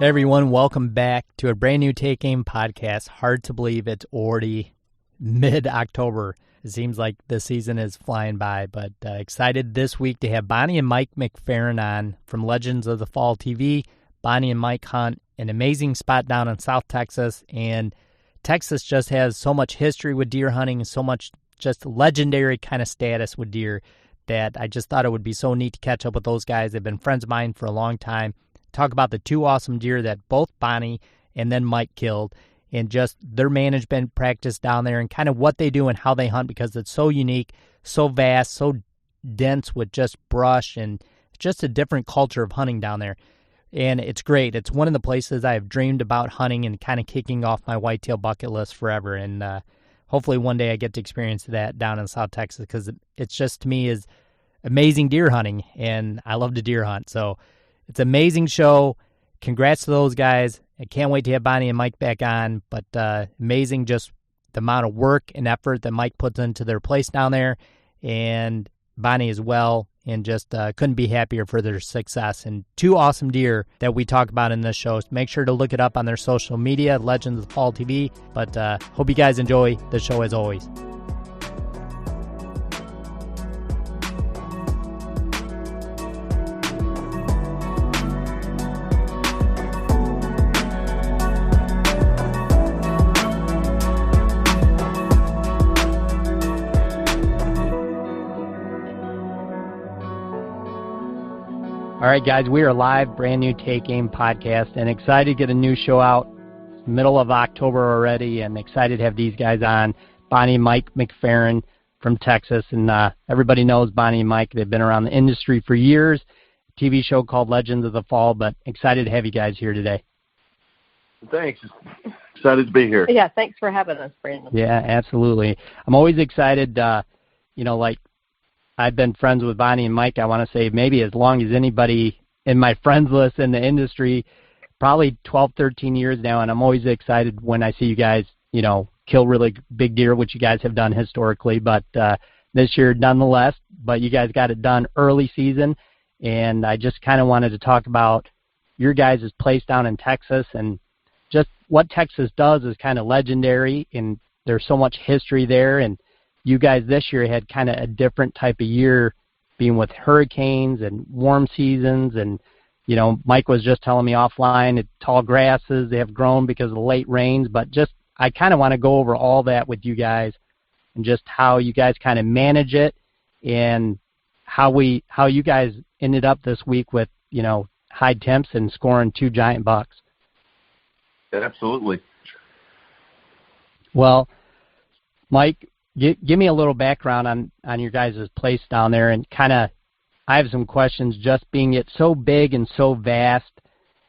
Hey everyone, welcome back to a brand new Take Aim podcast. Hard to believe it's already mid-October. It seems like the season is flying by, but excited this week to have Bonnie and Mike Mcferrin on from Legends of the Fall TV. Bonnie and Mike hunt an amazing spot down in South Texas, and Texas just has so much history with deer hunting and so much just legendary kind of status with deer that I just thought it would be so neat to catch up with those guys. They've been friends of mine for a long time. Talk about the two awesome deer that both Bonnie and then Mike killed, and just their management practice down there and kind of what they do and how they hunt, because it's so unique, so vast, so dense with just brush, and just a different culture of hunting down there. And it's great. It's one of the places I've dreamed about hunting and kind of kicking off my whitetail bucket list forever. And hopefully one day I get to experience that down in South Texas, because it's just, to me, is amazing deer hunting, and I love to deer hunt. So it's an amazing show. Congrats to those guys. I can't wait to have Bonnie and Mike back on, but amazing just the amount of work and effort that Mike puts into their place down there, and Bonnie as well, and just couldn't be happier for their success. And two awesome deer that we talk about in this show. So make sure to look it up on their social media, Legends of the Fall TV, but hope you guys enjoy the show as always. All right, guys, we are live, brand new Take Aim podcast, and excited to get a new show out middle of October already, and excited to have these guys on, Bonnie and Mike Mcferrin from Texas. And everybody knows Bonnie and Mike. They've been around the industry for years, a TV show called Legends of the Fall, but excited to have you guys here today. Thanks. Excited to be here. Yeah, thanks for having us, Brandon. Yeah, absolutely. I'm always excited, like, I've been friends with Bonnie and Mike, I want to say, maybe as long as anybody in my friends list in the industry, probably 12, 13 years now, and I'm always excited when I see you guys, kill really big deer, which you guys have done historically, but this year nonetheless, but you guys got it done early season, and I just kind of wanted to talk about your guys' place down in Texas, and just what Texas does is kind of legendary, and there's so much history there, and you guys this year had kind of a different type of year, being with hurricanes and warm seasons. And, Mike was just telling me offline, tall grasses, they have grown because of the late rains. But just, I kind of want to go over all that with you guys, and just how you guys kind of manage it, and how you guys ended up this week with, high temps and scoring 2 giant bucks. Absolutely. Well, Mike, give me a little background on your guys' place down there, and kind of, I have some questions, just being it so big and so vast,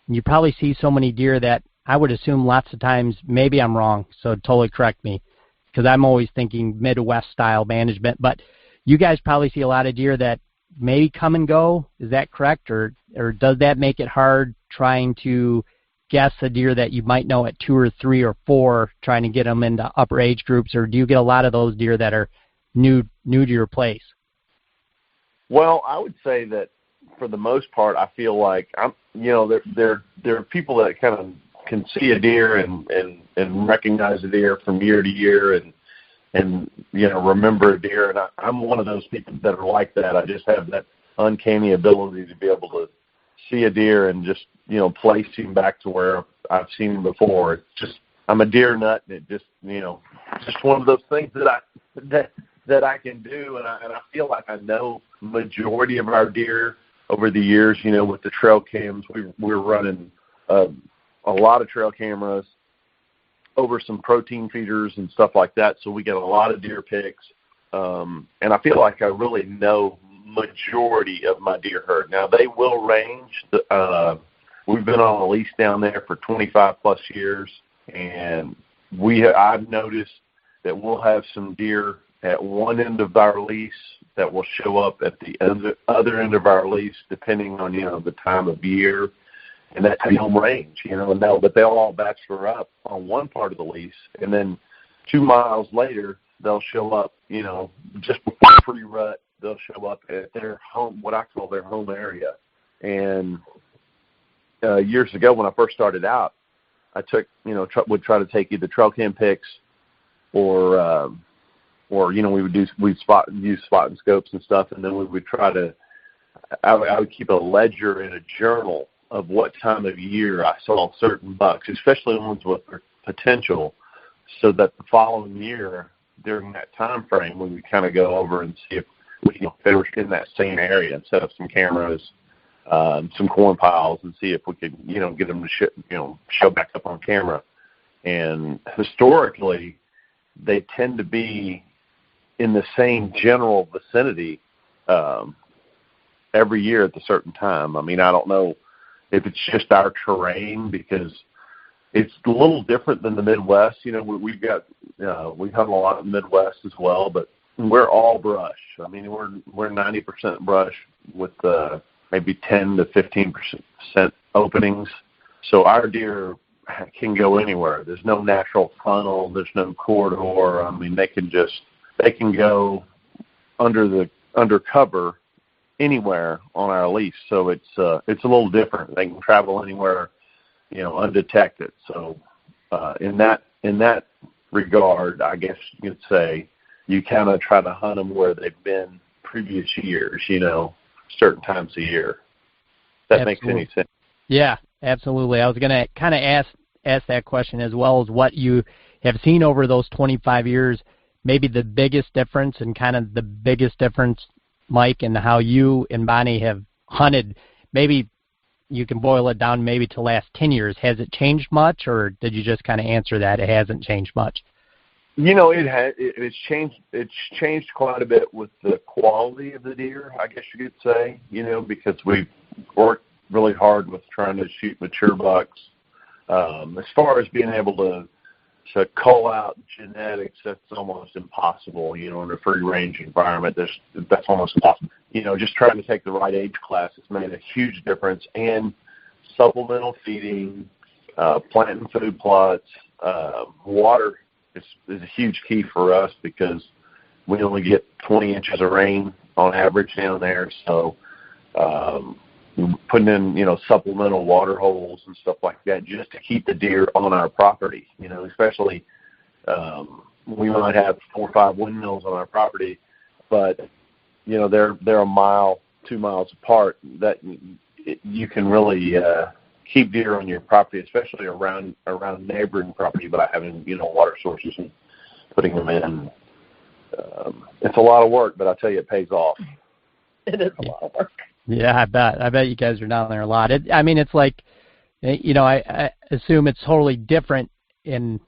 and you probably see so many deer that I would assume lots of times, maybe I'm wrong, so totally correct me, because I'm always thinking Midwest-style management, but you guys probably see a lot of deer that maybe come and go. Is that correct, or does that make it hard trying to guess a deer that you might know at 2 or 3 or 4, trying to get them into upper age groups, or do you get a lot of those deer that are new to your place? Well, I would say that for the most part, I feel like there are people that kind of can see a deer and recognize a deer from year to year, and remember a deer, and I'm one of those people that are like that. I just have that uncanny ability to be able to see a deer and just place him back to where I've seen him before. It's just, I'm a deer nut, and it just just one of those things that I can do, and I feel like I know majority of our deer over the years. With the trail cams, we're running a lot of trail cameras over some protein feeders and stuff like that, so we get a lot of deer pics, and I feel like I really know majority of my deer herd. Now, they will range. We've been on a lease down there for 25 plus years, and I've noticed that we'll have some deer at one end of our lease that will show up at the other end of our lease, depending on the time of year, and that home range. But they'll all bachelor up on one part of the lease, and then 2 miles later they'll show up. Just before pre-rut, they'll show up at their home, what I call their home area. And years ago when I first started out, I took, would try to take either trail cam pics or we'd use spot and scopes and stuff, and then we would try to. I would keep a ledger in a journal of what time of year I saw certain bucks, especially ones with potential, so that the following year during that time frame we would kind of go over and see if they were in that same area and set up some cameras, some corn piles, and see if we could get them to show back up on camera. And historically, they tend to be in the same general vicinity every year at a certain time. I mean, I don't know if it's just our terrain, because it's a little different than the Midwest. We hunt a lot in the Midwest as well, but we're all brush. I mean, we're 90% brush with maybe 10 to 15% openings. So our deer can go anywhere. There's no natural funnel. There's no corridor. I mean, they can go under cover anywhere on our lease. So it's a little different. They can travel anywhere, undetected. So in that regard, I guess you could say you kind of try to hunt them where they've been previous years, certain times a year. If that makes any sense. Yeah, absolutely. I was going to kind of ask that question, as well as what you have seen over those 25 years, maybe the biggest difference and kind of the biggest difference, Mike, in how you and Bonnie have hunted. Maybe you can boil it down maybe to the last 10 years. Has it changed much, or did you just kind of answer that it hasn't changed much? It's changed. It's changed quite a bit with the quality of the deer, I guess you could say. Because we've worked really hard with trying to shoot mature bucks. As far as being able to cull out genetics, that's almost impossible. In a free range environment, that's almost impossible. Just trying to take the right age class has made a huge difference. And supplemental feeding, planting food plots, water is a huge key for us, because we only get 20 inches of rain on average down there. So putting in, supplemental water holes and stuff like that just to keep the deer on our property, especially we might have 4 or 5 windmills on our property, but, they're a mile, 2 miles apart. That you can really keep deer on your property, especially around neighboring property, by having, water sources and putting them in. It's a lot of work, but I'll tell you, it pays off. It is a lot of work. Yeah, I bet you guys are down there a lot. It's like, I assume it's totally different in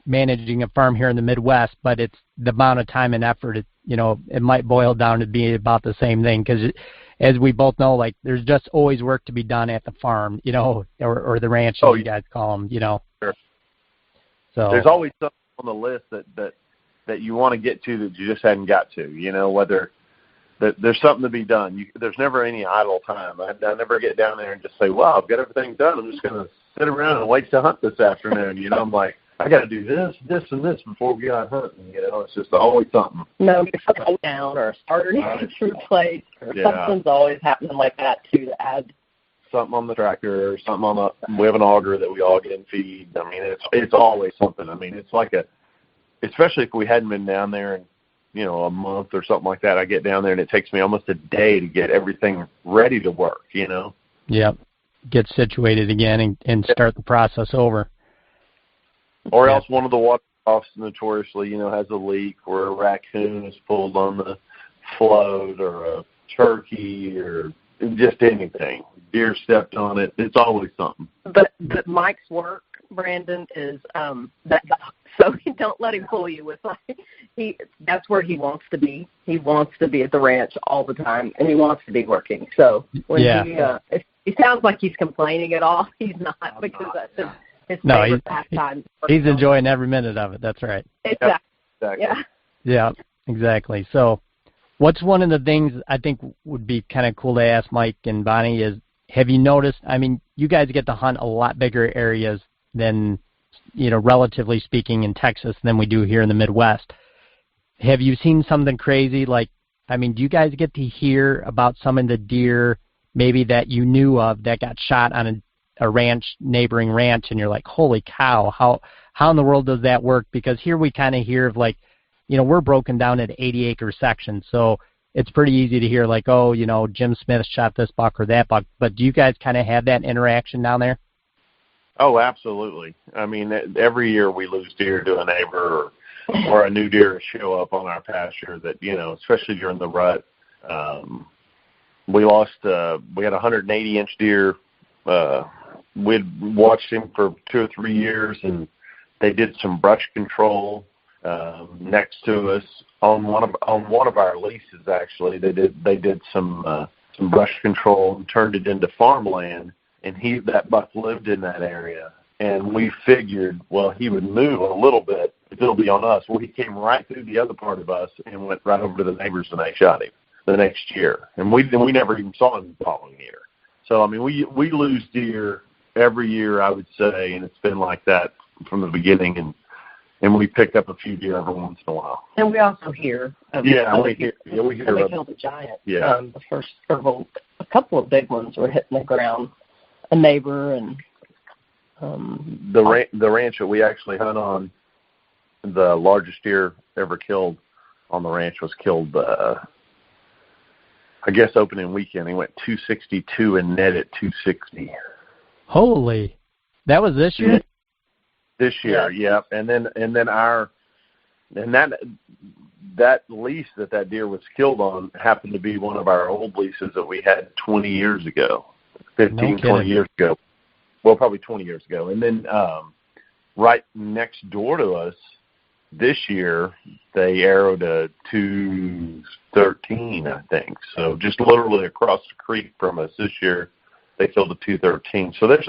managing a farm here in the Midwest, but it's the amount of time and effort. It might boil down to be about the same thing, because as we both know, like, there's just always work to be done at the farm, or the ranch, as you guys call them, Sure. So there's always something on the list that you want to get to that you just hadn't got to, whether there's something to be done. There's never any idle time. I never get down there and just say, well, I've got everything done. I'm just going to sit around and wait to hunt this afternoon. I'm like, I got to do this, and this before we go out hunting. It's just always something. No, there's something down, or a starter needs to replace, or something's always happening like that too, to add. Something on the tractor, or something we have an auger that we all get and feed. I mean, it's always something. I mean, it's like especially if we hadn't been down there in, a month or something like that, I get down there and it takes me almost a day to get everything ready to work, Yep. Get situated again and start the process over. Or else one of the water troughs notoriously, has a leak, or a raccoon is pulled on the float, or a turkey, or just anything. Deer stepped on it. It's always something. But Mike's work, Brandon, is so don't let him fool you with that's where he wants to be. He wants to be at the ranch all the time, and he wants to be working. So when he sounds like he's complaining at all, he's not, because that's his favorite pastime. He's enjoying every minute of it. That's right. Exactly. Yeah. Yeah, exactly. So what's one of the things I think would be kind of cool to ask Mike and Bonnie is, have you noticed, you guys get to hunt a lot bigger areas than, relatively speaking, in Texas than we do here in the Midwest. Have you seen something crazy? Like, do you guys get to hear about some of the deer maybe that you knew of that got shot on a neighboring ranch, and you're like, holy cow, how in the world does that work? Because here we kind of hear of like, we're broken down at 80-acre sections, so it's pretty easy to hear like, oh, Jim Smith shot this buck or that buck. But do you guys kind of have that interaction down there? Oh, absolutely. I mean, every year we lose deer to a neighbor or a new deer show up on our pasture that, especially during the rut. We had a 180-inch deer. We'd watched him for 2 or 3 years, and they did some brush control next to us on one of our leases. Actually, they did some brush control and turned it into farmland. And that buck lived in that area, and we figured, well, he would move a little bit if it'll be on us. Well, he came right through the other part of us and went right over to the neighbors, and they shot him the next year. And we never even saw him the following year. So, I mean, we lose deer every year, I would say, and it's been like that from the beginning. And we pick up a few deer every once in a while. And we also hear. We hear. We killed a giant. Yeah. A couple of big ones were hitting the ground. A neighbor and the ranch that we actually hunt on, the largest deer ever killed on the ranch was killed, I guess, opening weekend. He went 262 and netted 260. Holy, that was this year. This year, yeah. And then that lease that deer was killed on happened to be one of our old leases that we had 20 years ago. 15, 20 years ago. Well, probably 20 years ago. And then right next door to us this year, they arrowed a 213, I think. So just literally across the creek from us this year, they killed a 213. So there's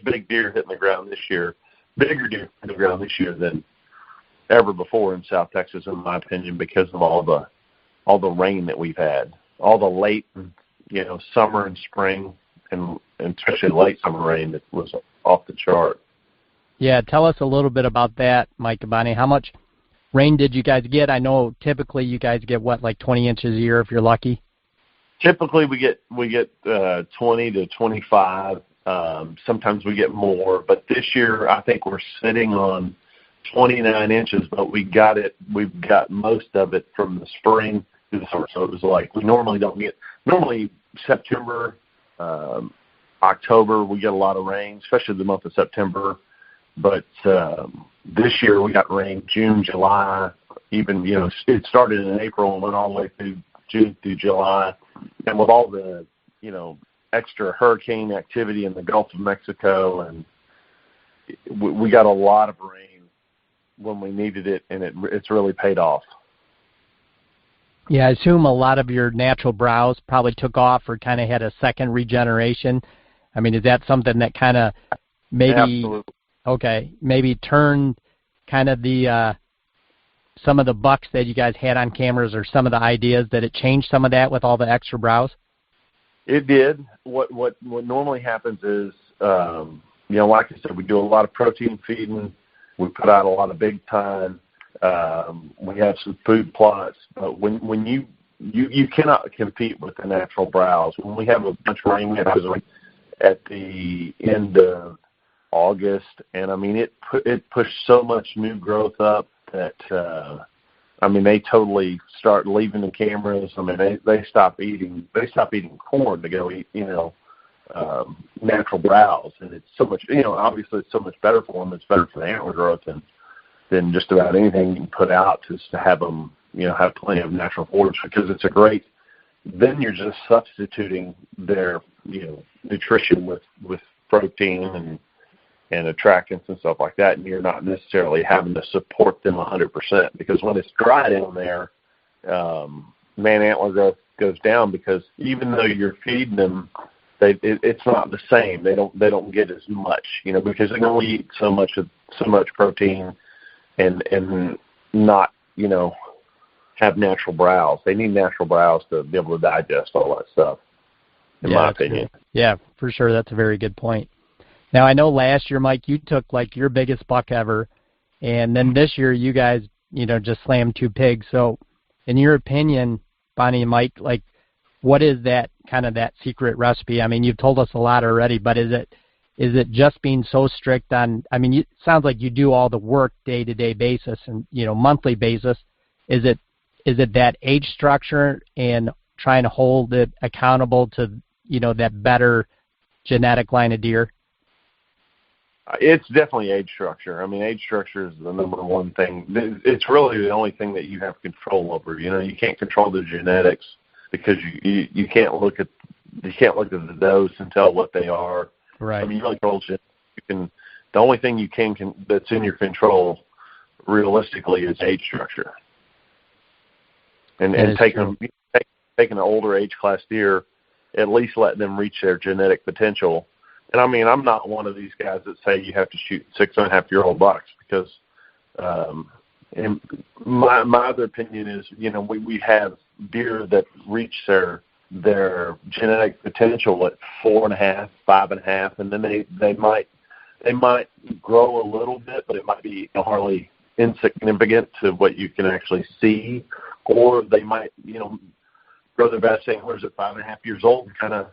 big deer hitting the ground this year, bigger deer hitting the ground this year than ever before in South Texas, in my opinion, because of all the rain that we've had, all the late, summer and spring. And especially late summer rain that was off the chart. Yeah, tell us a little bit about that, Mike Cabani. How much rain did you guys get? I know typically you guys get, like 20 inches a year if you're lucky? Typically we get 20 to 25. Sometimes we get more. But this year I think we're sitting on 29 inches, but we've got most of it from the spring to the summer. So it was like we normally September, October, we get a lot of rain, especially the month of September. But this year we got rain June, July, even, it started in April and went all the way through June through July. And with all the, extra hurricane activity in the Gulf of Mexico, and we got a lot of rain when we needed it, and it's really paid off. Yeah, I assume a lot of your natural browse probably took off or kind of had a second regeneration. I mean, is that something that kind of maybe turned kind of the some of the bucks that you guys had on cameras, or some of the ideas that it changed some of that with all the extra browse? It did. What normally happens is, like I said, we do a lot of protein feeding. We put out a lot of big time. We have some food plots, but when you cannot compete with the natural browse. When we have a bunch of rain, we had at the end of August, and I mean it pushed so much new growth up that they totally start leaving the cameras. I mean they stop eating corn to go eat natural browse, and it's so much obviously it's so much better for them. It's better for the antler growth than just about anything you can put out, just to have them, have plenty of natural forage, because it's a great, then you're just substituting their, nutrition with protein and attractants and stuff like that, and you're not necessarily having to support them 100%, because when it's dry down there, man antler growth goes down, because even though you're feeding them, it's not the same. They don't get as much, because they can only eat so much protein and not, have natural browse. They need natural browse to be able to digest all that stuff, in my opinion. Good. Yeah, for sure. That's a very good point. Now, I know last year, Mike, you took like your biggest buck ever, and then this year you guys, just slammed 2 pigs. So in your opinion, Bonnie and Mike, like, what is that kind of that secret recipe? I mean, you've told us a lot already, but is Is it just being so strict on, I mean, it sounds like you do all the work day-to-day basis and, monthly basis. Is it that age structure and trying to hold it accountable to, that better genetic line of deer? It's definitely age structure. I mean, age structure is the number one thing. It's really the only thing that you have control over. You can't control the genetics because you can't look at the dose and tell what they are. Right. I mean, you really control genetics. The only thing you can that's in your control realistically is age structure. And taking an older age class deer, at least let them reach their genetic potential. And I mean, I'm not one of these guys that say you have to shoot 6.5-year-old bucks because, in my other opinion is, we have deer that reach their genetic potential at 4.5, 5.5, and then they might grow a little bit, but it might be hardly insignificant to what you can actually see, or they might, grow their best antlers at 5.5 years old and kind of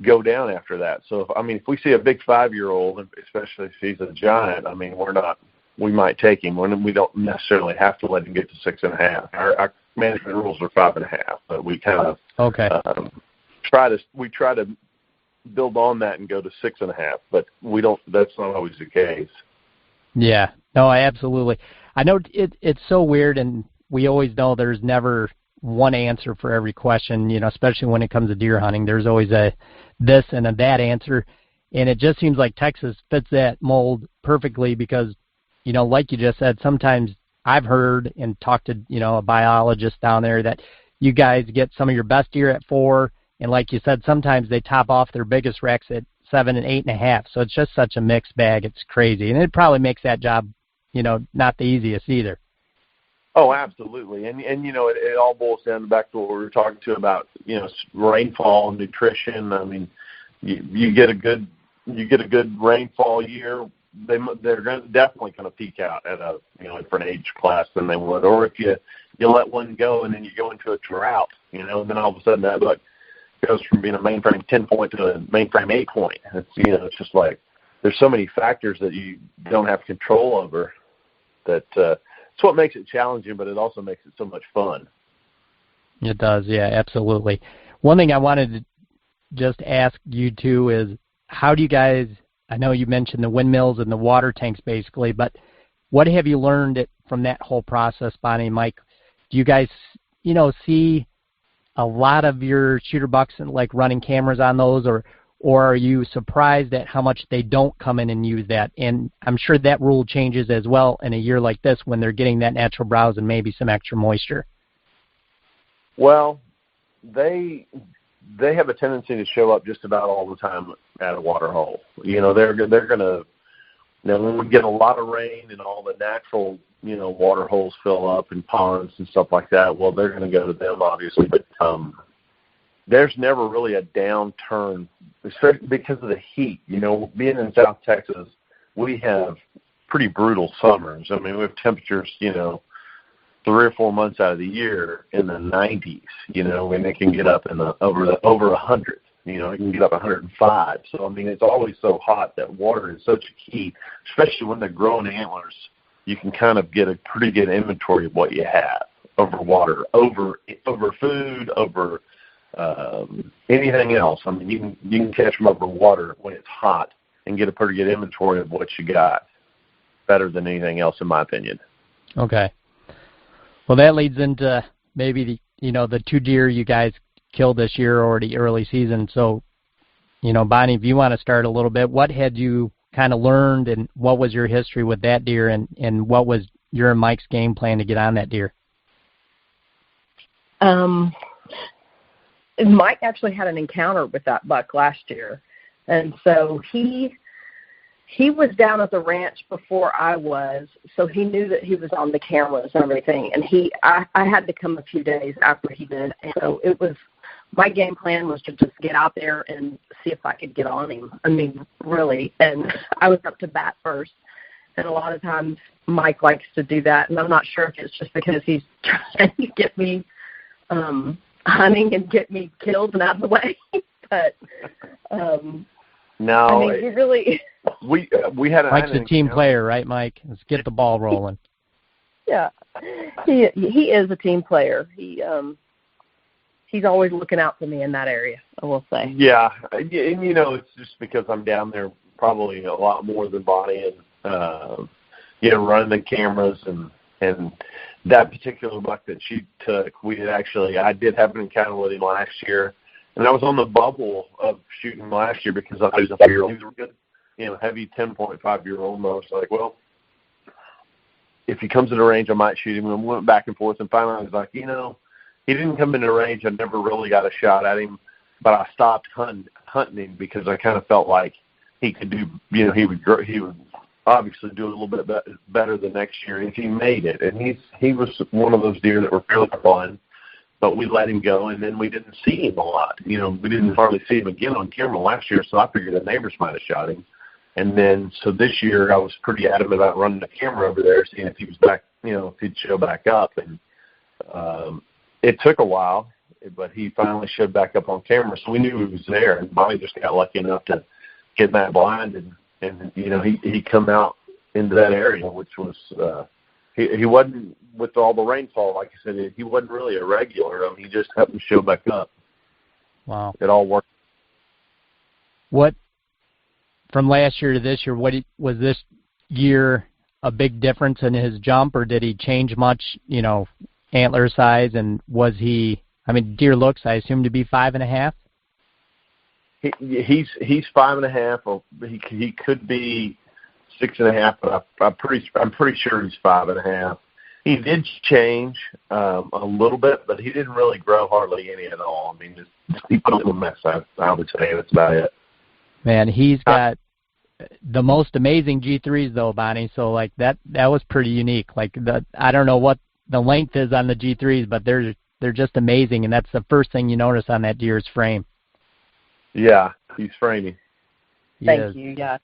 go down after that. So, if we see a big 5-year-old, especially if he's a giant, we might take him. We don't necessarily have to let him get to 6.5. Our management rules are 5.5, but we kind of try to build on that and go to 6.5, but we don't. That's not always the case. Yeah, no, absolutely. I know it's so weird, and we always know there's never one answer for every question, especially when it comes to deer hunting. There's always a this and a that answer, and it just seems like Texas fits that mold perfectly because, like you just said, sometimes I've heard and talked to, a biologist down there that you guys get some of your best deer at 4, and like you said, sometimes they top off their biggest recs at 7 and 8.5. So it's just such a mixed bag. It's crazy, and it probably makes that job, not the easiest either. Oh, absolutely, and it all boils down back to what we were talking to about, rainfall and nutrition. I mean, you get a good rainfall year, they're definitely going to peak out at a different age class than they would. Or if you let one go and then you go into a drought, and then all of a sudden that buck goes from being a mainframe 10-point to a mainframe 8-point. It's just like there's so many factors that you don't have control over that. It's what makes it challenging, but it also makes it so much fun. It does, yeah, absolutely. One thing I wanted to just ask you two is, how do you guys, I know you mentioned the windmills and the water tanks basically, but what have you learned from that whole process, Bonnie and Mike? Do you guys, see a lot of your shooter bucks and like running cameras on those, or are you surprised at how much they don't come in and use that? And I'm sure that rule changes as well in a year like this when they're getting that natural browse and maybe some extra moisture. Well, they have a tendency to show up just about all the time at a water hole. They're going to, when we get a lot of rain and all the natural, water holes fill up and ponds and stuff like that, well, they're going to go to them, obviously. But there's never really a downturn, especially because of the heat. Being in South Texas, we have pretty brutal summers. I mean, we have temperatures, 3 or 4 months out of the year in the 90s, and it can get up in over 100. It can get up 105. So, it's always so hot that water is such a key, especially when they're growing antlers. You can kind of get a pretty good inventory of what you have over water, over food, over anything else. You can catch them over water when it's hot and get a pretty good inventory of what you got. Better than anything else, in my opinion. Okay. Well, that leads into maybe the 2 deer you guys killed this year or the early season. So, Bonnie, if you want to start a little bit, what had you kind of learned, and what was your history with that deer, and what was your and Mike's game plan to get on that deer? Mike actually had an encounter with that buck last year, and so he was down at the ranch before I was, so he knew that he was on the cameras and everything, and I had to come a few days after he did, and so my game plan was to just get out there and see if I could get on him. Really, and I was up to bat first, and a lot of times Mike likes to do that, and I'm not sure if it's just because he's trying to get me hunting and get me killed and out of the way, but No, I mean, he really. we had Mike's a team player, right, Mike? Let's get the ball rolling. Yeah, he is a team player. He's always looking out for me in that area, I will say. Yeah, and it's just because I'm down there probably a lot more than Bonnie, and running the cameras and that particular buck that she took, I did have an encounter with him last year, and I was on the bubble of shooting him last year because I was a 5-year-old. He was a good, heavy 10.5-year-old, and I was like, well, if he comes in the range, I might shoot him. And we went back and forth, and finally I was like, he didn't come in the range. I never really got a shot at him, but I stopped hunting him because I kind of felt like he could do, he would obviously do a little bit better the next year if he made it. And he was one of those deer that were fairly fun, but we let him go, and then we didn't see him a lot. We didn't hardly see him again on camera last year, so I figured the neighbors might have shot him. And then, so this year I was pretty adamant about running the camera over there, seeing if he was back, if he'd show back up. And it took a while, but he finally showed back up on camera, so we knew he was there. And Bobby just got lucky enough to get in that blind, and he come out into that area, which was he wasn't, with all the rainfall, like I said, he wasn't really a regular. He just happened to show back up. Wow. It all worked. What, from last year to this year, was this year a big difference in his jump, or did he change much, antler size, and was he, deer looks, I assume, to be 5.5? He's 5.5, or he could be 6.5, but I'm pretty sure he's 5.5. He did change a little bit, but he didn't really grow hardly any at all. He put a little mess. I would say that's about it. Man, he's got the most amazing G3s though, Bonnie. So like that was pretty unique. Like I don't know what the length is on the G3s, but they're just amazing, and that's the first thing you notice on that deer's frame. Yeah, he's framing. Thank you. Yeah,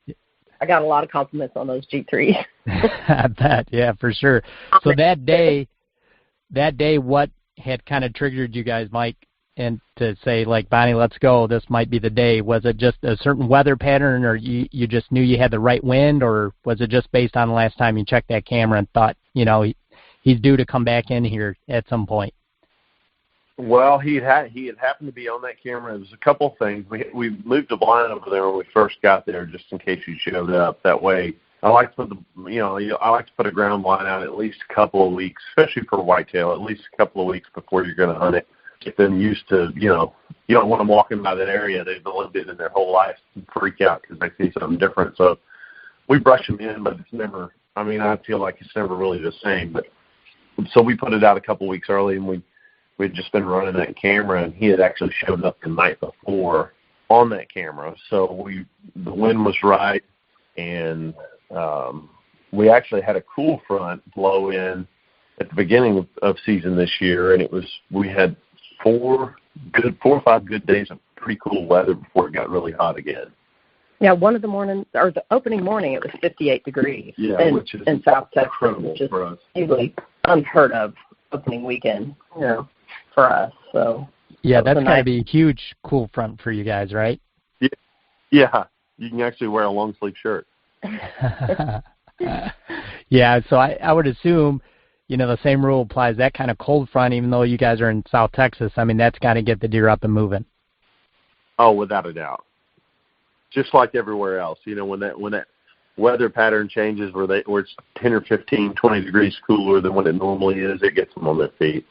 I got a lot of compliments on those G3s. I bet. Yeah, for sure. So that day, what had kind of triggered you guys, Mike, and to say, like, Bonnie, let's go, this might be the day? Was it just a certain weather pattern, or you just knew you had the right wind, or was it just based on the last time you checked that camera and thought, he's due to come back in here at some point? Well, he had happened to be on that camera. There was a couple things. We moved the blind over there when we first got there, just in case he showed up. That way, I like to put a ground blind out at least a couple of weeks, especially for whitetail, at least a couple of weeks before you're going to hunt it. Get them used to, you don't want them walking by that area they've lived in their whole life and freak out because they see something different. So we brush them in, but it's never, I feel like it's never really the same. But so we put it out a couple of weeks early, and we'd just been running that camera, and he had actually showed up the night before on that camera. So the wind was right, and we actually had a cool front blow in at the beginning of season this year, and we had 4 or 5 good days of pretty cool weather before it got really hot again. Yeah, one of the mornings, or the opening morning, it was 58 degrees which is in South Texas, incredible which is for us. usually unheard of opening weekend, for us. So yeah, that's got to be a huge cool front for you guys, right? Yeah, you can actually wear a long sleeve shirt. Yeah, so I would assume, the same rule applies. That kind of cold front, even though you guys are in South Texas, that's got to get the deer up and moving. Oh, without a doubt. Just like everywhere else, when that weather pattern changes where it's 10 or 15, 20 degrees cooler than what it normally is, it gets them on their feet.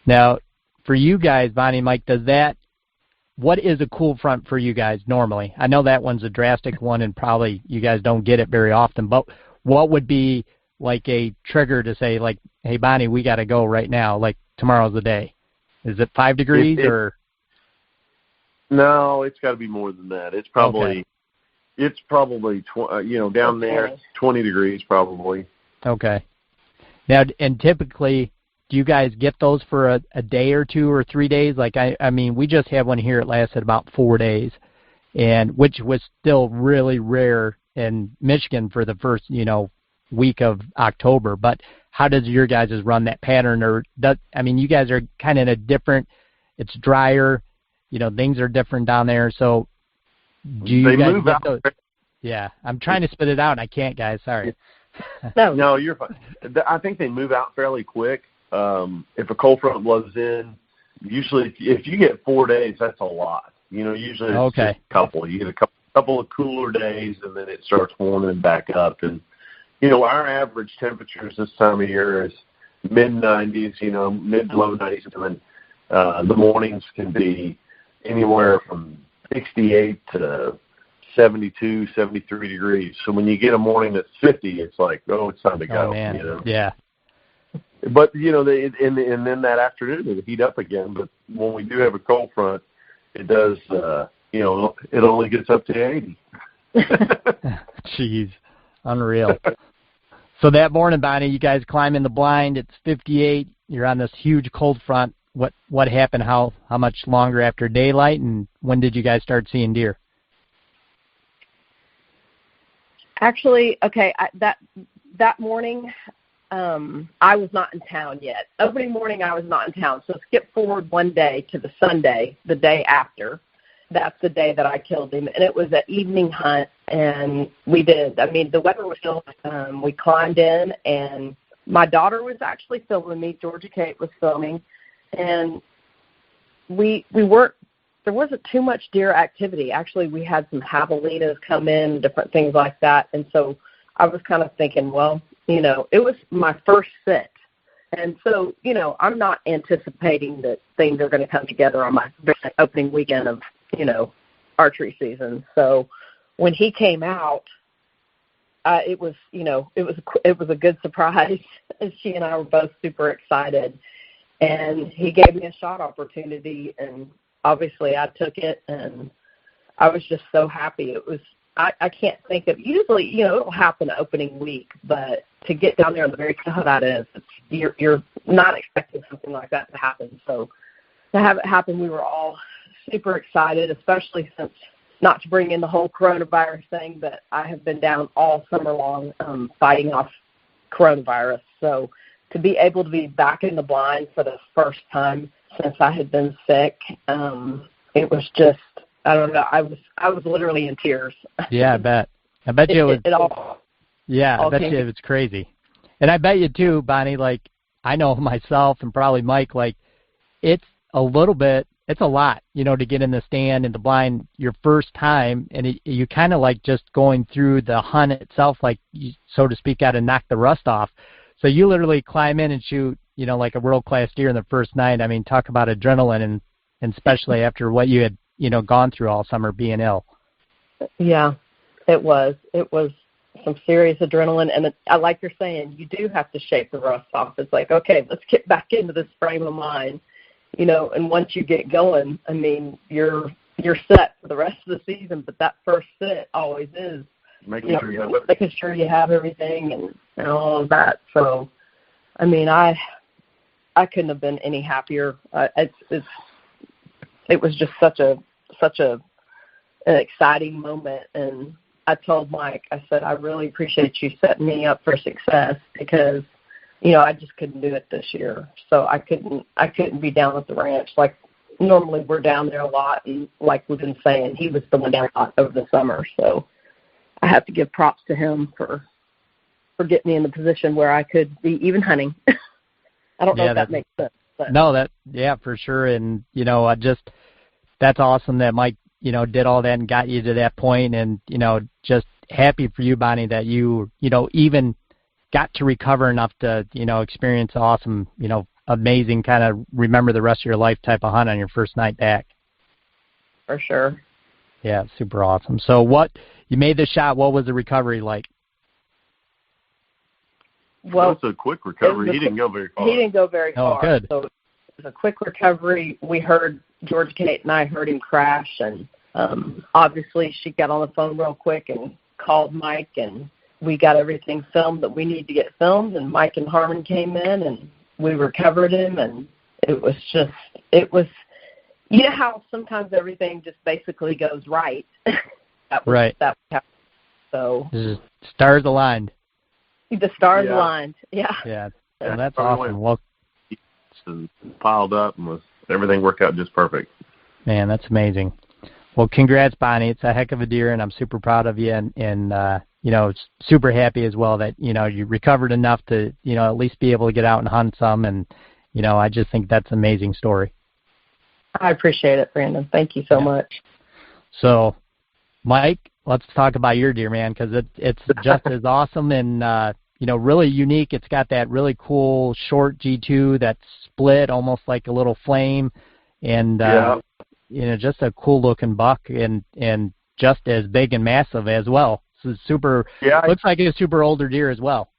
Now, for you guys, Bonnie, Mike, what is a cool front for you guys normally? I know that one's a drastic one, and probably you guys don't get it very often, but what would be like a trigger to say, like, hey, Bonnie, we got to go right now, like tomorrow's the day? Is it 5 degrees or? No, it's got to be more than that. It's probably, down there, 20 degrees probably. Okay. Now, and typically, do you guys get those for a day or 2 or 3 days? Like, we just had one here. It lasted about 4 days, and which was still really rare in Michigan for the first, week of October. But how does your guys' run that pattern? Or you guys are kind of in a different, it's drier, things are different down there. So Do you they guys move get out. those? Yeah, I'm trying to spit it out, and I can't, guys. Sorry. No, you're fine. I think they move out fairly quick. If a cold front blows in, usually if you get 4 days, that's a lot. Usually it's just a couple. You get a couple of cooler days, and then it starts warming back up. And, our average temperatures this time of year is mid-90s, mid to low 90s. And the mornings can be anywhere from 68 to 72, 73 degrees. So when you get a morning that's 50, it's like, oh, it's time to go. Oh, man. Yeah. But, and then that afternoon it'll heat up again. But when we do have a cold front, it does, it only gets up to 80. Jeez, unreal. So that morning, Bonnie, you guys climb in the blind. It's 58. You're on this huge cold front. What happened? How much longer after daylight, and when did you guys start seeing deer? Actually, okay, that morning, I was not in town yet. Opening morning, I was not in town. So skip forward one day to the Sunday, the day after. That's the day that I killed him, and it was an evening hunt, and we did. I mean, the weather was still. We climbed in, and my daughter was actually filming me. Georgia Kate was filming, and we weren't. There wasn't too much deer activity. Actually, we had some javelinas come in, different things like that, and so I was kind of thinking, well, it was my first sit. And so, I'm not anticipating that things are going to come together on my opening weekend of, archery season. So when he came out, it was a good surprise. She and I were both super excited. And he gave me a shot opportunity, and obviously I took it, and I was just so happy. It was, I can't think of, usually, it'll happen opening week, but to get down there on the very top of that is, you're not expecting something like that to happen. So to have it happen, we were all super excited, especially since, not to bring in the whole coronavirus thing, but I have been down all summer long fighting off coronavirus. So to be able to be back in the blind for the first time since I had been sick, it was just, I don't know, I was literally in tears. Yeah, I bet you it was. I bet you it was crazy. And I bet you too, Bonnie, like, I know myself and probably Mike, like, it's a lot, to get in the stand in the blind your first time, and you kind of like just going through the hunt itself, like, you, so to speak, got to knock the rust off. So you literally climb in and shoot, like a world-class deer in the first night. I mean, talk about adrenaline, and especially after what you had, gone through all summer being ill. Yeah, it was some serious adrenaline, and like you're saying, you do have to shake the rust off. It's like, okay, let's get back into this frame of mind, and once you get going, I mean, you're set for the rest of the season, but that first sit always is making sure you have everything and all of that. So, I mean, I couldn't have been any happier. It was just such an exciting moment. And I told Mike, I said, I really appreciate you setting me up for success, because, I just couldn't do it this year. So I couldn't be down at the ranch. Like, normally we're down there a lot, and like we've been saying, he was the one down a lot over the summer. So I have to give props to him for getting me in the position where I could be even hunting. I don't know if that makes sense. But. No, for sure. And, that's awesome that Mike, did all that and got you to that point. And, just happy for you, Bonnie, that you, even got to recover enough to, experience awesome, amazing kind of remember the rest of your life type of hunt on your first night back. For sure. Yeah, super awesome. So you made the shot. What was the recovery like? Well, it's a quick recovery. He didn't go very far. He didn't go very far. Oh, good. So it was a quick recovery. We heard, George Kate and I heard him crash, and obviously she got on the phone real quick and called Mike, and we got everything filmed that we need to get filmed, and Mike and Harmon came in, and we recovered him, and it was how sometimes everything just basically goes right. Right. That happened. So stars aligned. The stars aligned. Yeah. Yeah. Well, that's awesome. Well, piled up, and everything worked out just perfect. Man, that's amazing. Well, congrats, Bonnie. It's a heck of a deer, and I'm super proud of you, and super happy as well that, you recovered enough to, at least be able to get out and hunt some, and, I just think that's an amazing story. I appreciate it, Brandon. Thank you so much. So, Mike, let's talk about your deer, man, because it's just as awesome and, really unique. It's got that really cool short G2 that's split almost like a little flame, and, just a cool-looking buck and just as big and massive as well. So super. Yeah, looks like a super older deer as well.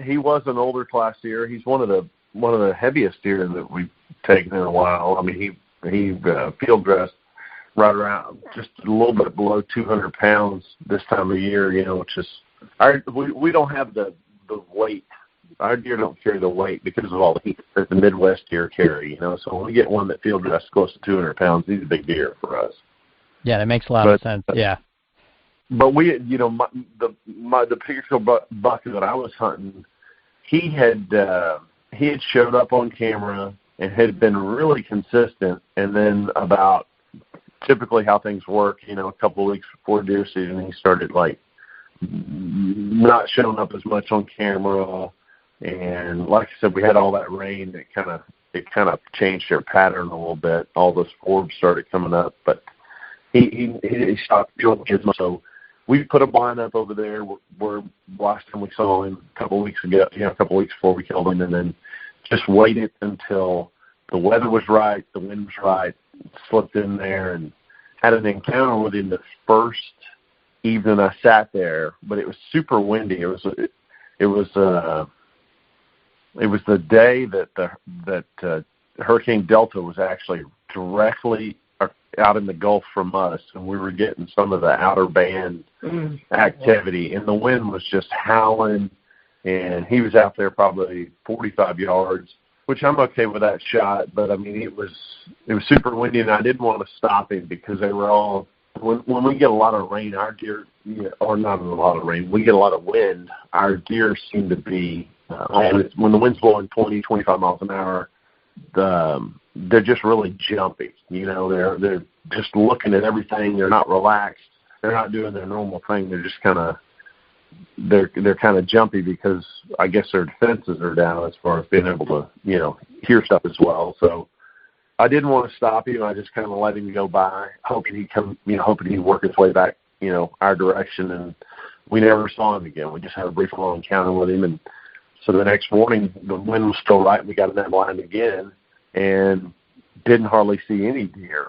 He was an older class deer. He's one of the heaviest deer that we've taken in a while. I mean, he field dressed right around just a little bit below 200 pounds this time of year. Which is we don't have the weight. Our deer don't carry the weight because of all the heat that the Midwest deer carry. So when we get one that field dressed close to 200 pounds, he's a big deer for us. Yeah, that makes a lot of sense. Yeah. But we, the picture buck that I was hunting, he had showed up on camera and had been really consistent. And then about typically how things work, a couple of weeks before deer season, he started not showing up as much on camera. And like I said, we had all that rain that it kind of changed their pattern a little bit. All those forbs started coming up, but he stopped showing as much. So we put a blind up over there where last time we saw him a couple of weeks ago, a couple of weeks before we killed him, and then just waited until the weather was right, the wind was right, slipped in there and had an encounter with him the first evening I sat there, but it was super windy. It was the day that Hurricane Delta was actually directly out in the Gulf from us, and we were getting some of the outer band activity, and the wind was just howling, and he was out there probably 45 yards, which I'm okay with that shot, but I mean it was super windy, and I didn't want to stop him because they were all when we get a lot of rain, our deer, or not a lot of rain, we get a lot of wind, our deer seem to be when the wind's blowing 20, 25 miles an hour, they're just really jumpy. They're just looking at everything. They're not relaxed. They're not doing their normal thing. They're just kind of jumpy because I guess their defenses are down as far as being able to hear stuff as well. So I didn't want to stop him. I just kind of let him go by, hoping he'd work his way back our direction. And we never saw him again. We just had a brief little encounter with him, and so the next morning, the wind was still right, and we got in that blind again and didn't hardly see any deer.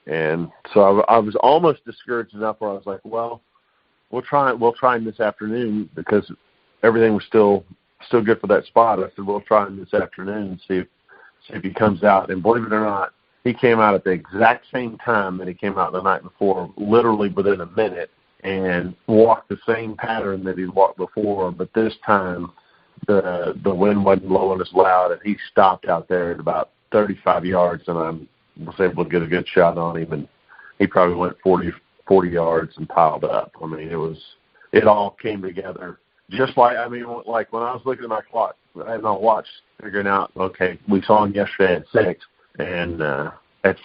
And so I was almost discouraged enough where I was like, well, we'll try him this afternoon because everything was still good for that spot. I said, we'll try him this afternoon and see if he comes out. And believe it or not, he came out at the exact same time that he came out the night before, literally within a minute, and walked the same pattern that he'd walked before, but this time the wind wasn't blowing as loud, and he stopped out there at about 35 yards, and I was able to get a good shot on him, and he probably went 40 yards and piled up. I mean, it all came together. Just like when I was looking at my clock, I had my watch figuring out, okay, we saw him yesterday at 6, and at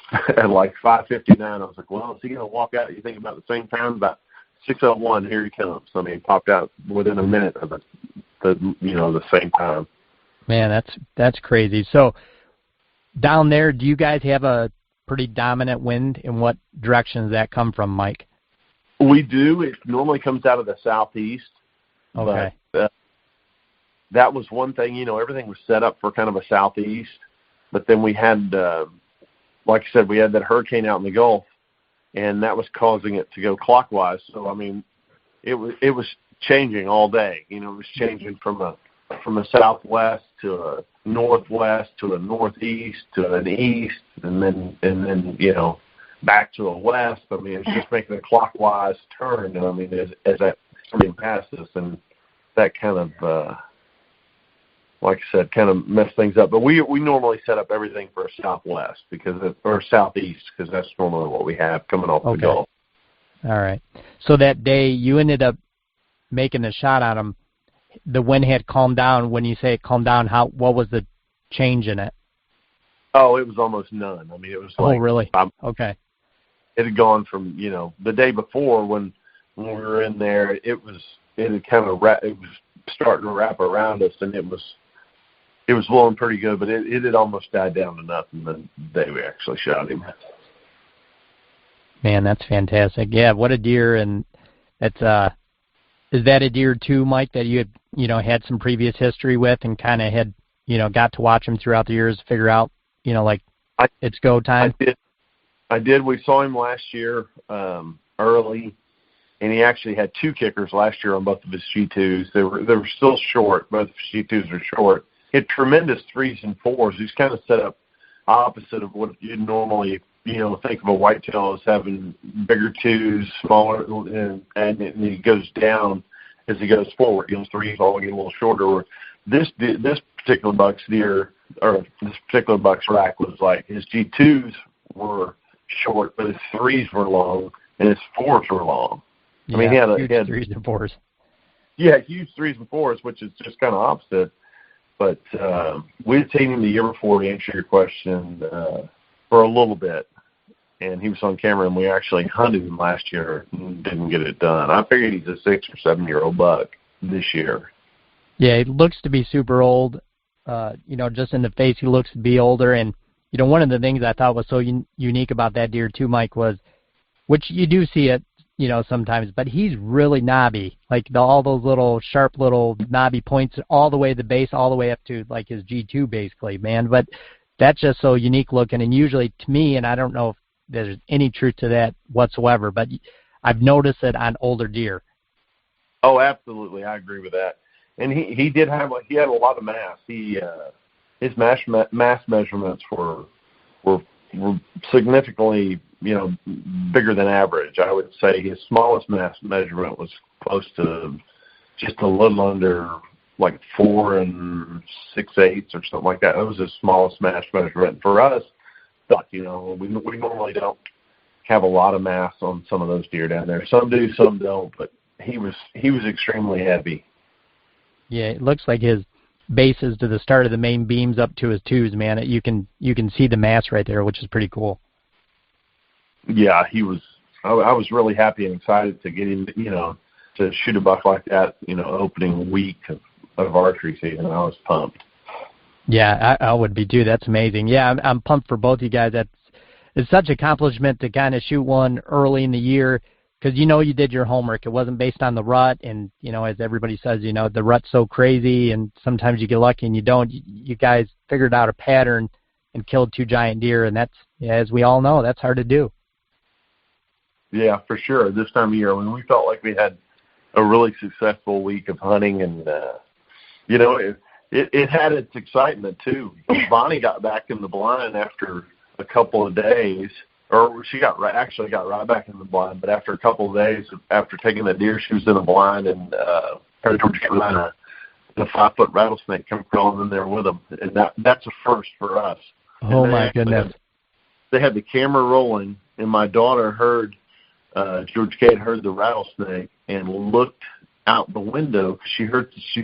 like 5:59, I was like, well, is he going to walk out, you think, about the same time? About 6:01, here he comes. I mean, he popped out within a minute of the same time. Man, that's crazy. So down there, do you guys have a pretty dominant wind? In what direction does that come from, Mike? We do. It normally comes out of the southeast. Okay. But, that was one thing. Everything was set up for kind of a southeast, but then we had, like I said, we had that hurricane out in the Gulf, and that was causing it to go clockwise. So I mean, it was changing all day. It was changing from a southwest to a northwest to a northeast to an east, and then back to a west. I mean, it's just making a clockwise turn. I mean, as that stream passes, and that kind of, like I said, kind of messed things up. But we normally set up everything for a southwest or southeast because that's normally what we have coming off the Gulf. All right. So that day you ended up making a shot on him. The wind had calmed down. When you say it calmed down, what was the change in it? Oh, it was almost none. I mean, it was like... Oh, really? Okay. it had gone from, the day before when we were in there, it had kind of it was starting to wrap around us, and it was blowing pretty good, but it had almost died down to nothing the day we actually shot him. Man, that's fantastic. Yeah, what a deer, and it's is that a deer too, Mike, that you had had some previous history with and kind of had got to watch him throughout the years, figure out it's go time? I did. We saw him last year early, and he actually had 2 kickers last year on both of his G2s. They were still short. Both of his G2s are short. He had tremendous 3s and 4s. He's kind of set up opposite of what you'd normally think of a whitetail as having bigger 2s, smaller, and he goes down as he goes forward. 3s all get a little shorter. This particular buck's deer, or this particular buck's rack, was like his G2s were short, but his 3s were long, and his 4s were long. Yeah, I mean, he had 3s and 4s. Yeah, huge 3s and 4s, which is just kind of opposite. But we had seen him the year before, to answer your question, for a little bit. And he was on camera, and we actually hunted him last year and didn't get it done. I figured he's a 6 or 7-year-old buck this year. Yeah, he looks to be super old. Just in the face, he looks to be older. And, one of the things I thought was so unique about that deer too, Mike, was, which you do see it, sometimes, but he's really knobby. Like all those little sharp little knobby points all the way to the base, all the way up to like his G2 basically, man. But that's just so unique looking. And usually to me, and I don't know if there's any truth to that whatsoever, but I've noticed it on older deer. Oh, absolutely. I agree with that. And he had a lot of mass. His mass measurements were significantly, bigger than average. I would say his smallest mass measurement was close to just a little under like 4 6/8 or something like that. That was his smallest mass measurement. For us, we normally don't have a lot of mass on some of those deer down there. Some do, some don't, but he was extremely heavy. Yeah, it looks like his bases to the start of the main beams up to his 2s, man. You can see the mass right there, which is pretty cool. Yeah, he was. I was really happy and excited to get him, to shoot a buck like that, opening week of archery season. I was pumped. Yeah, I would be too. That's amazing. Yeah, I'm pumped for both you guys. It's such an accomplishment to kind of shoot one early in the year, because you did your homework. It wasn't based on the rut, and as everybody says, the rut's so crazy, and sometimes you get lucky and you don't. You guys figured out a pattern and killed 2 giant deer, and that's, as we all know, that's hard to do. Yeah, for sure. This time of year, when we felt like we had a really successful week of hunting, and it had its excitement too. Bonnie got back in the blind after a couple of days, or she actually got right back in the blind. But after a couple of days, after taking the deer, she was in the blind, and her Georgia Carolina, the 5-foot rattlesnake come crawling in there with them, and that's a first for us. Oh my goodness! They had the camera rolling, and my daughter heard. George Kate heard the rattlesnake and looked out the window. She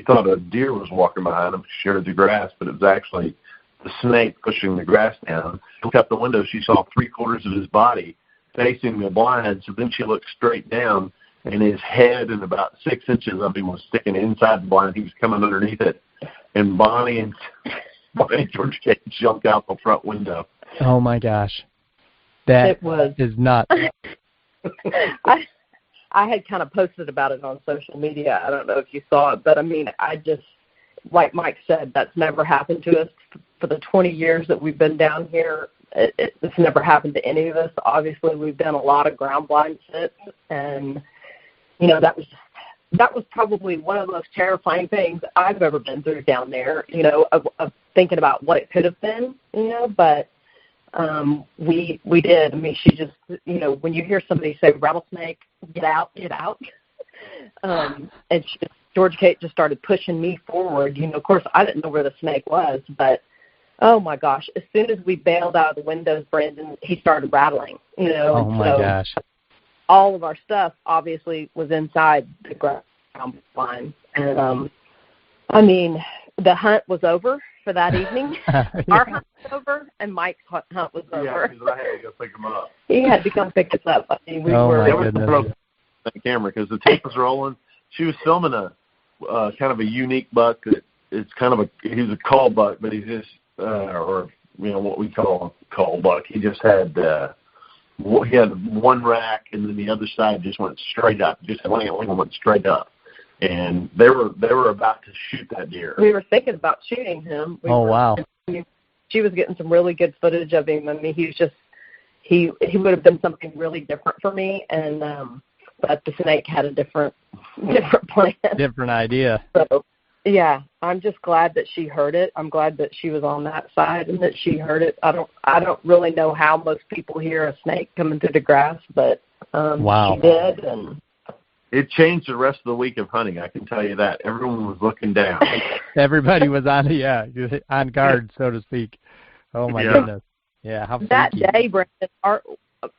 thought a deer was walking behind him. She heard the grass, but it was actually the snake pushing the grass down. She looked out the window. She saw 3/4 of his body facing the blind. So then she looked straight down, and his head and about 6 inches of him was sticking inside the blind. He was coming underneath it, and Bonnie and George Kate jumped out the front window. Oh my gosh, that is nuts. I had kind of posted about it on social media. I don't know if you saw it, but I mean, I just, like Mike said, that's never happened to us for the 20 years that we've been down here. It's never happened to any of us. Obviously, we've done a lot of ground blind sits, and that was probably one of the most terrifying things I've ever been through down there. Of thinking about what it could have been. But. We did. I mean, she just, when you hear somebody say rattlesnake, get out. And George Kate just started pushing me forward. Of course, I didn't know where the snake was, but oh my gosh, as soon as we bailed out of the windows, Brandon, he started rattling. Oh my gosh. All of our stuff obviously was inside the ground blind, and I mean, the hunt was over for that evening. Our hunt was over, and Mike's hunt was over. Yeah, because I had to go pick him up. He had to come pick us up. I mean, we Oh, were. my goodness. The camera because the tape was rolling. She was filming a kind of a unique buck. It's kind of he was a call buck, but he's just or what we call a call buck. He just had he had one rack, and then the other side just went straight up. Just went straight up, and they were about to shoot that deer. We were thinking about shooting him. Wow! She was getting some really good footage of him. I mean, he was just he would have been something really different for me, and but the snake had a different plan. Different idea. So, yeah, I'm just glad that she heard it. I'm glad that she was on that side and that she heard it. I don't really know how most people hear a snake coming through the grass, but wow. She did, and it changed the rest of the week of hunting. I can tell you that everyone was looking down. Everybody was on guard, so to speak. Oh my goodness. Yeah, how freaky. That day, Brandon,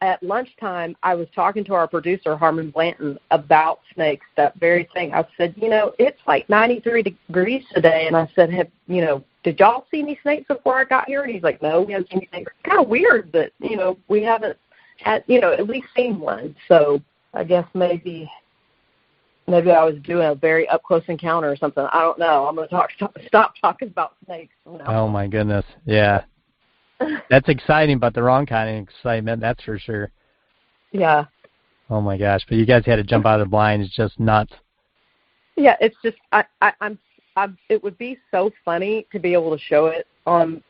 at lunchtime, I was talking to our producer, Harmon Blanton, about snakes, that very thing. I said, it's like 93 degrees today. And I said, did y'all see any snakes before I got here? And he's like, no, we haven't seen any snakes. It's kind of weird that, we haven't had, at least seen one. So I guess maybe I was doing a very up-close encounter or something. I don't know. I'm going to stop talking about snakes now. Oh, my goodness. Yeah. That's exciting, but the wrong kind of excitement, that's for sure. Yeah. Oh my gosh! But you guys had to jump out of the blind. It's just nuts. Yeah, it's just it would be so funny to be able to show it on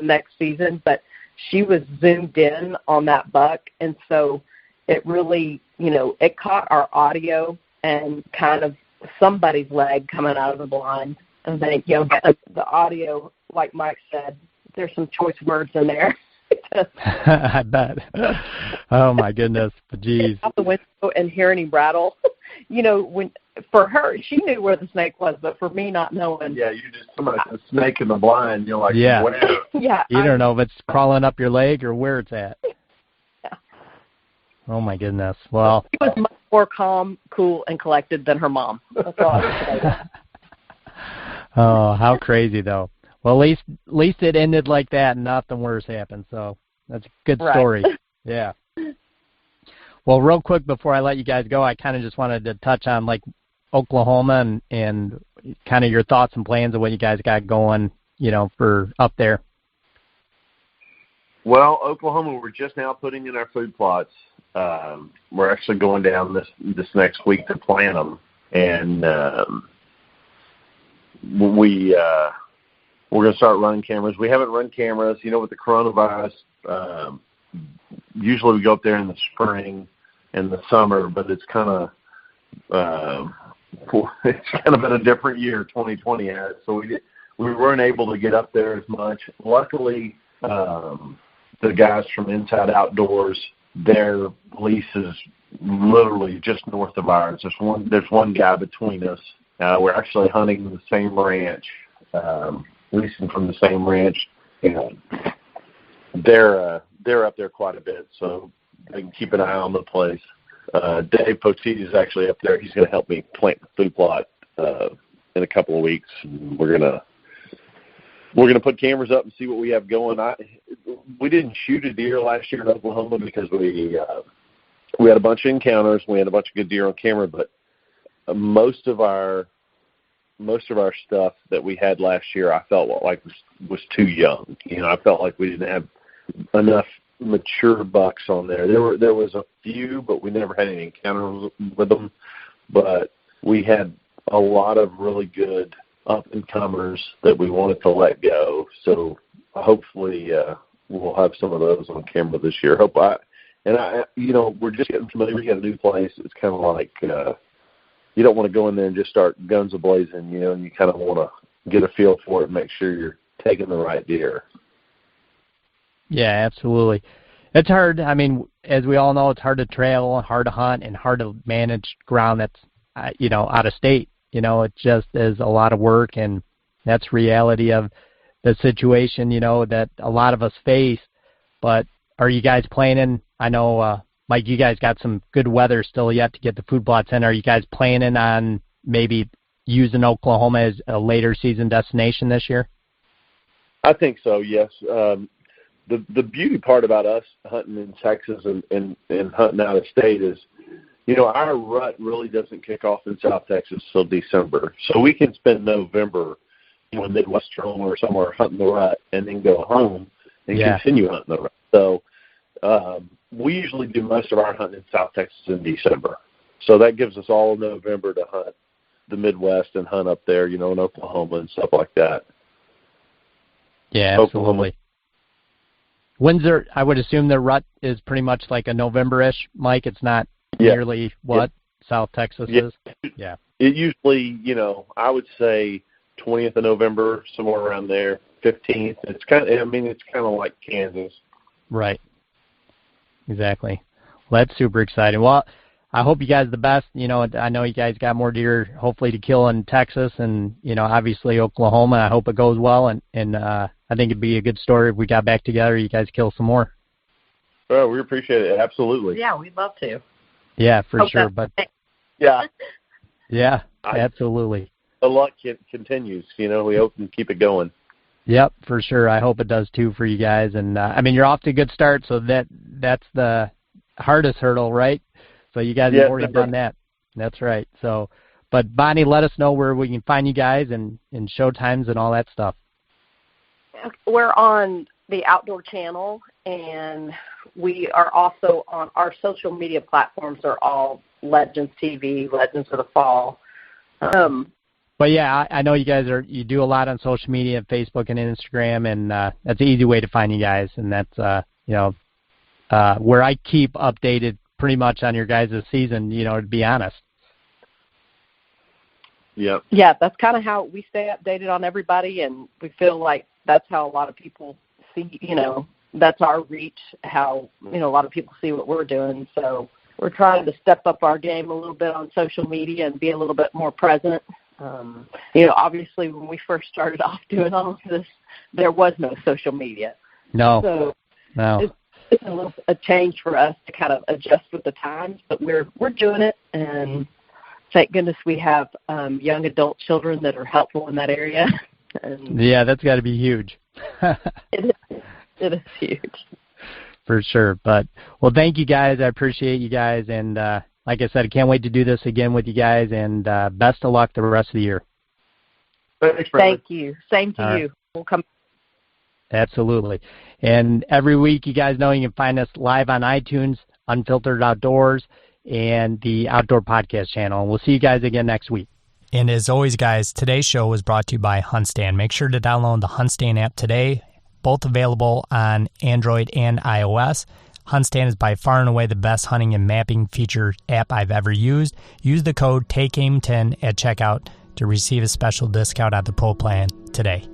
next season. But she was zoomed in on that buck, and so it really it caught our audio and kind of somebody's leg coming out of the blind, and then the audio, like Mike said. There's some choice words in there. I bet. Oh my goodness, geez. Out the window and hearing him rattle. When for her, she knew where the snake was, but for me, not knowing. Yeah, you just somebody a snake in the blind. You're like, yeah, where? Yeah. You don't know if it's crawling up your leg or where it's at. Yeah. Oh my goodness. Well, she was much more calm, cool, and collected than her mom. That's all I would say. Oh, how crazy though. Well, at least it ended like that and nothing worse happened. So that's a good story. Right. Yeah. Well, real quick before I let you guys go, I kind of just wanted to touch on like Oklahoma and kind of your thoughts and plans of what you guys got going, for up there. Well, Oklahoma, we're just now putting in our food plots. We're actually going down this next week to plant them, and we're going to start running cameras. We haven't run cameras. With the coronavirus, usually we go up there in the spring and the summer, but it's kind of been a different year, 2020 has. So we weren't able to get up there as much. Luckily, the guys from Inside Outdoors, their lease is literally just north of ours. There's one guy between us. We're actually hunting the same ranch. Leasing from the same ranch, they're up there quite a bit, so they can keep an eye on the place. Dave Poteet is actually up there. He's going to help me plant the food plot in a couple of weeks. We're gonna put cameras up and see what we have going. We didn't shoot a deer last year in Oklahoma because we had a bunch of encounters. We had a bunch of good deer on camera, but most of our stuff that we had last year, I felt like was too young. I felt like we didn't have enough mature bucks on there. There was a few, but we never had any encounters with them. But we had a lot of really good up-and-comers that we wanted to let go. So hopefully we'll have some of those on camera this year. We're just getting familiar. We got a new place. It's kind of like you don't want to go in there and just start guns a-blazing, and you kind of want to get a feel for it and make sure you're taking the right deer. Yeah, absolutely. It's hard. I mean, as we all know, it's hard to trail, hard to hunt, and hard to manage ground that's, out of state. It just is a lot of work, and that's reality of the situation, that a lot of us face. But are you guys planning? I know, Mike, you guys got some good weather still yet to get the food plots in. Are you guys planning on maybe using Oklahoma as a later season destination this year? I think so, yes. the beauty part about us hunting in Texas and hunting out of state is, our rut really doesn't kick off in South Texas till December. So we can spend November, Midwestern or somewhere hunting the rut and then go home and continue hunting the rut. So we usually do most of our hunting in South Texas in December. So that gives us all November to hunt the Midwest and hunt up there, in Oklahoma and stuff like that. Yeah, absolutely. When's I would assume the rut is pretty much like a November-ish, Mike. It's not nearly what South Texas is. Yeah. It usually, I would say 20th of November, somewhere around there, 15th. It's kind of like Kansas. Right. Exactly. Well, that's super exciting. Well, I hope you guys the best. I know you guys got more deer hopefully to kill in Texas and, obviously Oklahoma. I hope it goes well, and I think it'd be a good story if we got back together, you guys kill some more. Well, we appreciate it. Absolutely. Yeah, we'd love to. Yeah, for sure. But yeah, absolutely. The luck continues. We hope and keep it going. Yep, for sure. I hope it does too for you guys. And you're off to a good start, so that's the hardest hurdle, right? So you guys have already done that. That's right. So, but Bonnie, let us know where we can find you guys and show times and all that stuff. We're on the Outdoor Channel, and we are also on our social media platforms are all Legends TV, Legends of the Fall. But yeah, I know you guys you do a lot on social media, Facebook and Instagram, and that's an easy way to find you guys. And that's where I keep updated pretty much on your guys' season. To be honest. Yep. Yeah, that's kind of how we stay updated on everybody, and we feel like that's how a lot of people see. That's our reach. How a lot of people see what we're doing. So we're trying to step up our game a little bit on social media and be a little bit more present. Obviously when we first started off doing all of this, there was no social media. No. It's a change for us to kind of adjust with the times, but we're doing it, and thank goodness we have young adult children that are helpful in that area. And yeah, that's got to be huge. It is huge. For sure. But, well, thank you guys. I appreciate you guys. And like I said, I can't wait to do this again with you guys. And best of luck the rest of the year. Thanks, Brandon. Thank you. Same to you. Right. We'll come. Absolutely. And every week, you guys know you can find us live on iTunes, Unfiltered Outdoors, and the Outdoor Podcast channel. And we'll see you guys again next week. And as always, guys, today's show was brought to you by HuntStand. Make sure to download the HuntStand app today. Both available on Android and iOS. HuntStand is by far and away the best hunting and mapping feature app I've ever used. Use the code TAKEAIM10 at checkout to receive a special discount on the Pro Plan today.